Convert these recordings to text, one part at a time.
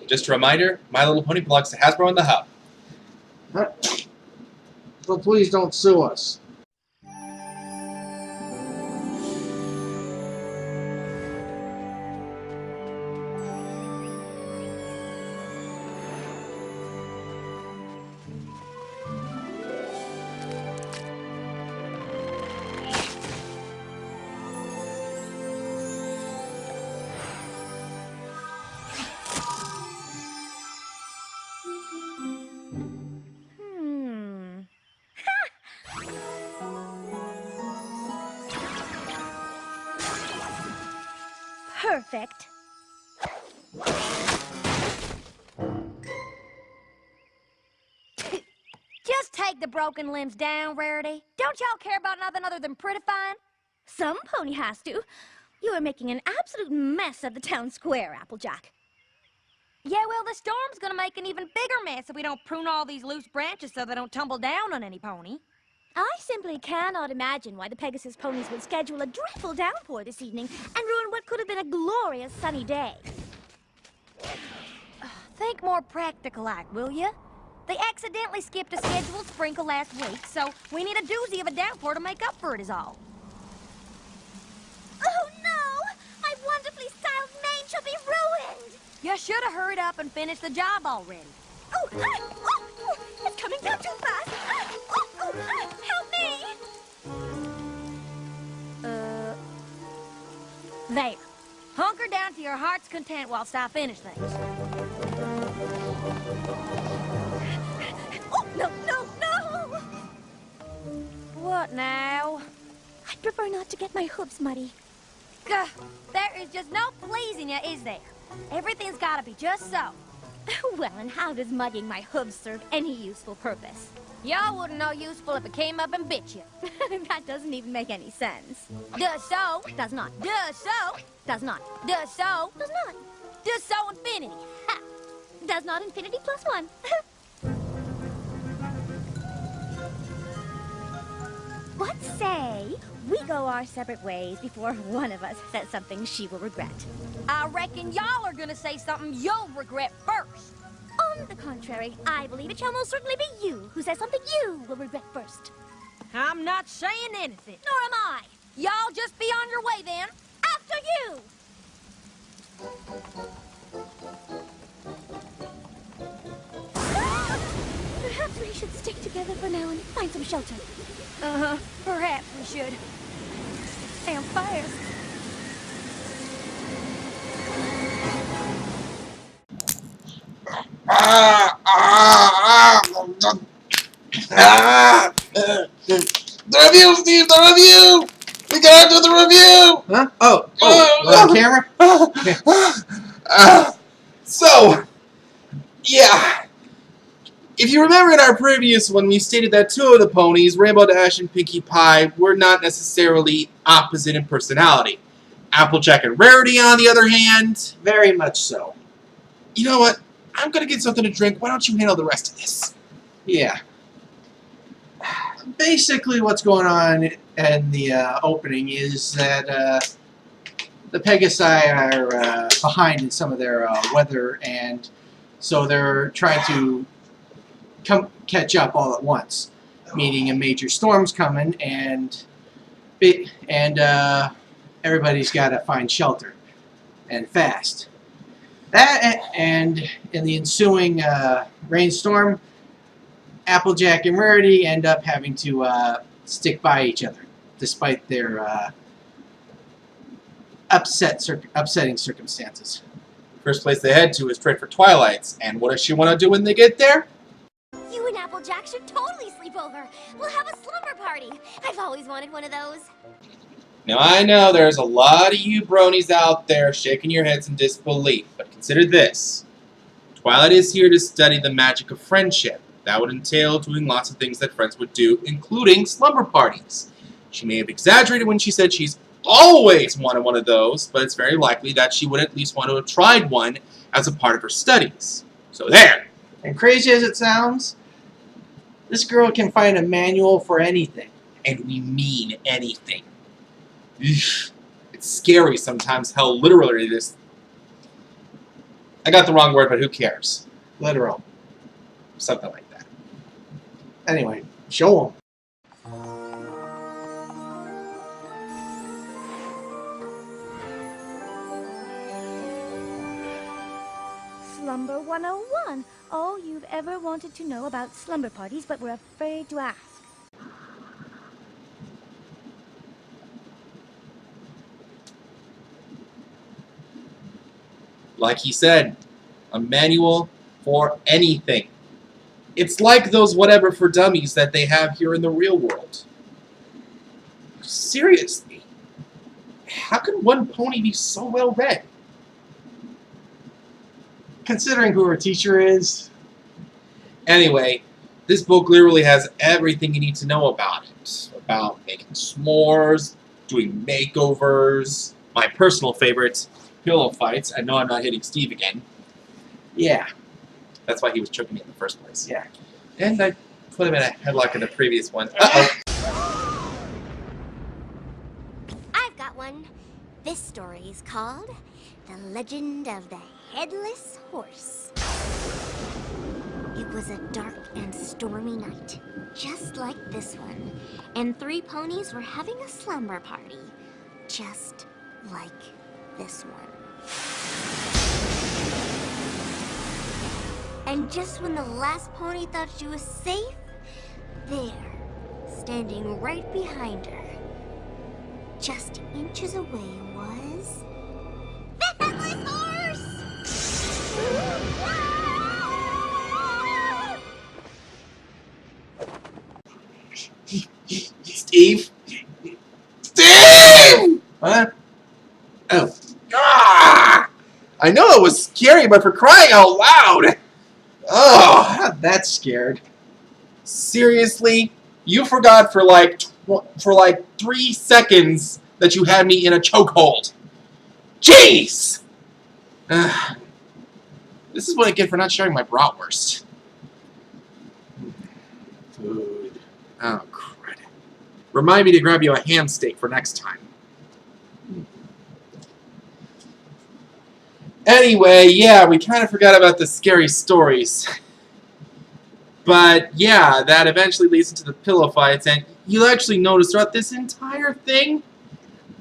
Just a reminder, My Little Pony belongs to Hasbro and the Hub. Huh? So please don't sue us. Perfect. Just take the broken limbs down, Rarity. Don't y'all care about nothing other than prettifying? Some pony has to. You are making an absolute mess of the town square, Applejack. Yeah, well, the storm's gonna make an even bigger mess if we don't prune all these loose branches so they don't tumble down on any pony. I simply cannot imagine why the Pegasus ponies would schedule a dreadful downpour this evening and ruin what could have been a glorious sunny day. Think more practical-like, will you? They accidentally skipped a scheduled sprinkle last week, so we need a doozy of a downpour to make up for it is all. Oh no! My wonderfully styled mane shall be ruined! You should have hurried up and finished the job already. Oh, it's coming down too fast! Help me! There. Hunker down to your heart's content whilst I finish things. Oh, no! What now? I'd prefer not to get my hooves muddy. Gah, there is just no pleasing you, is there? Everything's gotta be just so. Well, and how does muddying my hooves serve any useful purpose? Y'all wouldn't know useful if it came up and bit you. That doesn't even make any sense. Does so. Does not. Does so. Does not. Does so. Does not. Does so infinity. Ha! Does not infinity plus one. What say we go our separate ways before one of us says something she will regret? I reckon y'all are gonna say something you'll regret first. On the contrary, I believe it shall most certainly be you who says something you will regret first. I'm not saying anything. Nor am I. Y'all just be on your way then. After you! Perhaps we should stick together for now and find some shelter. Uh-huh. Perhaps we should. Damn fast. The review, Steve! The review! We gotta do the review! Huh? On camera? So, yeah. If you remember in our previous one, we stated that two of the ponies, Rainbow Dash and Pinkie Pie, were not necessarily opposite in personality. Applejack and Rarity, on the other hand... Very much so. You know what? I'm gonna get something to drink. Why don't you handle the rest of this? Yeah. Basically, what's going on in the opening is that the Pegasi are behind in some of their weather, and so they're trying to catch up all at once, meaning a major storm's coming, and everybody's got to find shelter, and fast. That, and in the ensuing rainstorm, Applejack and Rarity end up having to stick by each other, despite their upsetting circumstances. First place they head to is trade for Twilights, and what does she want to do when they get there? You and Applejack should totally sleep over. We'll have a slumber party. I've always wanted one of those. Now I know there's a lot of you bronies out there shaking your heads in disbelief, but consider this. Twilight is here to study the magic of friendship. That would entail doing lots of things that friends would do, including slumber parties. She may have exaggerated when she said she's always wanted one of those, but it's very likely that she would at least want to have tried one as a part of her studies. So there! And crazy as it sounds, this girl can find a manual for anything. And we mean anything. It's scary sometimes how literally this... I got the wrong word, but who cares? Literal. Something like that. Anyway, show 'em. Slumber 101. All you've ever wanted to know about slumber parties but were afraid to ask. Like he said, a manual for anything. It's like those whatever for dummies that they have here in the real world. Seriously, how can one pony be so well read? Considering who her teacher is, Anyway, this book literally has everything you need to know about it. About making s'mores, doing makeovers, my personal favorite, pillow fights. I know I'm not hitting Steve again. yeah. That's why he was choking me in the first place. Yeah. And I put him in a headlock in the previous one. Uh-oh. I've got one. This story is called The Legend of the Headless Horse. It was a dark and stormy night, just like this one, and 3 ponies were having a slumber party, just like this one. And just when the last pony thought she was safe, there, standing right behind her, just inches away was the Headless Horse! Steve? Steve! Huh? Oh. Ah! I know it was scary, but for crying out loud! Oh, I'm not that scared. seriously? You forgot for like 3 seconds that you had me in a chokehold. Jeez! This is what I get for not sharing my bratwurst. Food. Oh, crud. Remind me to grab you a ham steak for next time. Anyway, yeah, we kind of forgot about the scary stories. But, yeah, that eventually leads into the pillow fights, and you'll actually notice throughout this entire thing,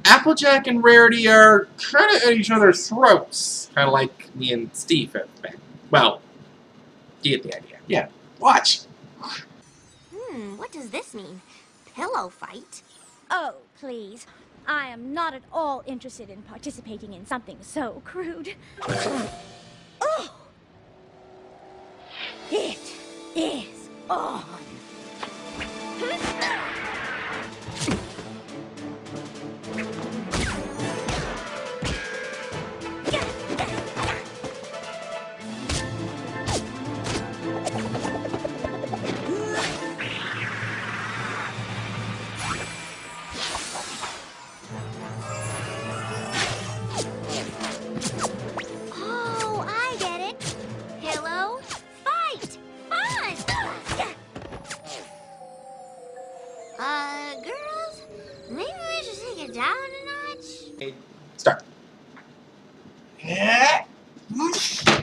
Applejack and Rarity are kind of at each other's throats. Kind of like me and Steve have been. Well, you get the idea. Watch. What does this mean? Pillow fight? Oh, please. I am not at all interested in participating in something so crude. Oh! It is on. Oh, I get it. Pillow fight. Fun! Girls, maybe we should take it down a notch? Start.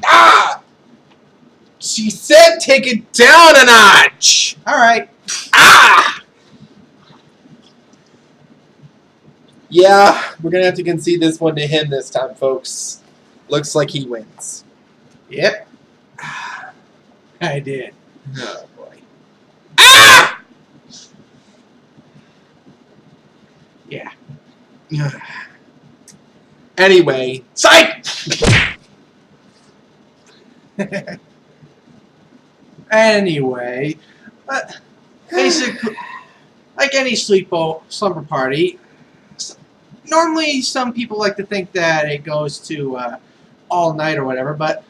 Ah! She said take it down a notch! Alright. Ah! Yeah, we're gonna have to concede this one to him this time, folks. Looks like he wins. Yep. I did. Oh boy. Ah! Yeah. Anyway, psych! Anyway, basically, like any slumber party, normally some people like to think that it goes to all night or whatever, but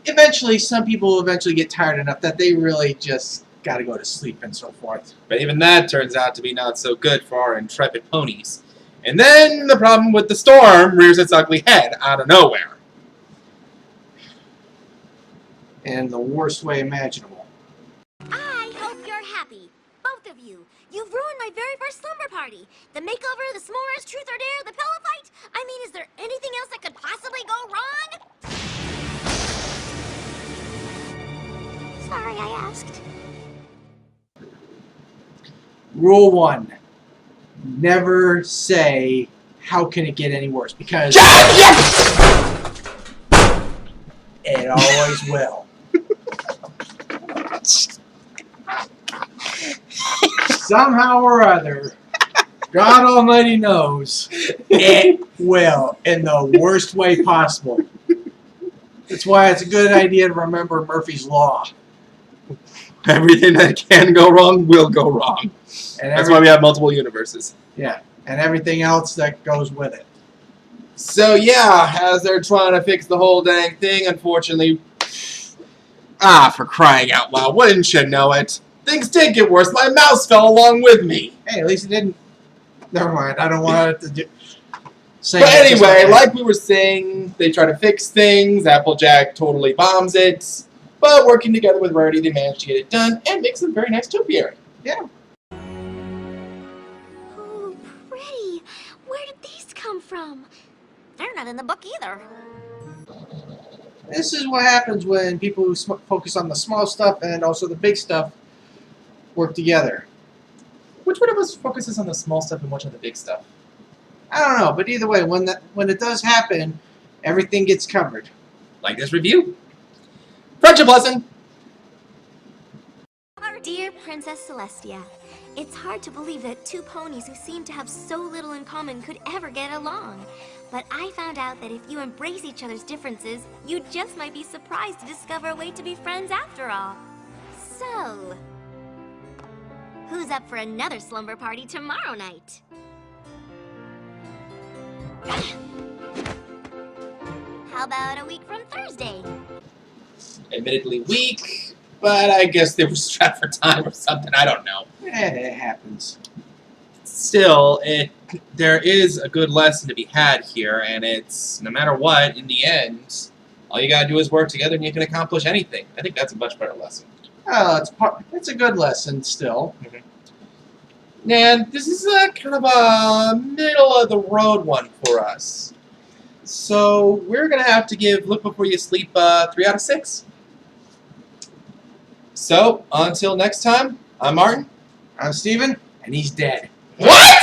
eventually some people eventually get tired enough that they really just got to go to sleep and so forth. But even that turns out to be not so good for our intrepid ponies. And then the problem with the storm rears its ugly head out of nowhere. In the worst way imaginable. I hope you're happy. Both of you. You've ruined my very first slumber party. The makeover, the s'mores, truth or dare, the pillow fight. I mean, is there anything else that could possibly go wrong? Sorry I asked. Rule 1. Never say, how can it get any worse? Because it always will. Somehow or other, God Almighty knows, it will, in the worst way possible. That's why it's a good idea to remember Murphy's Law. Everything that can go wrong will go wrong. And That's why we have multiple universes. Yeah, and everything else that goes with it. So yeah, as they're trying to fix the whole dang thing, unfortunately... for crying out loud, wouldn't you know it? Things did get worse. My mouse fell along with me. Hey, at least it didn't. Never mind. I don't want it to do. But anyway, like we were saying, they try to fix things. Applejack totally bombs it. But working together with Rarity, they manage to get it done and make some very nice topiary. Yeah. Oh, pretty. Where did these come from? They're not in the book either. This is what happens when people who focus on the small stuff and also the big stuff work together. Which one of us focuses on the small stuff and which on the big stuff? I don't know, but either way, when it does happen, everything gets covered. Like this review. Friendship lesson. Dear Princess Celestia, it's hard to believe that two ponies who seem to have so little in common could ever get along. But I found out that if you embrace each other's differences, you just might be surprised to discover a way to be friends after all. So, who's up for another slumber party tomorrow night? How about a week from Thursday? Admittedly weak, but I guess they were strapped for time or something. I don't know. It happens. Still, there is a good lesson to be had here, and it's no matter what, in the end, all you gotta do is work together and you can accomplish anything. I think that's a much better lesson. Oh, it's a good lesson still. And this is kind of a middle-of-the-road one for us. So we're going to have to give Look Before You Sleep 3 out of 6. So, until next time, I'm Martin. I'm Steven, and he's dead. What?!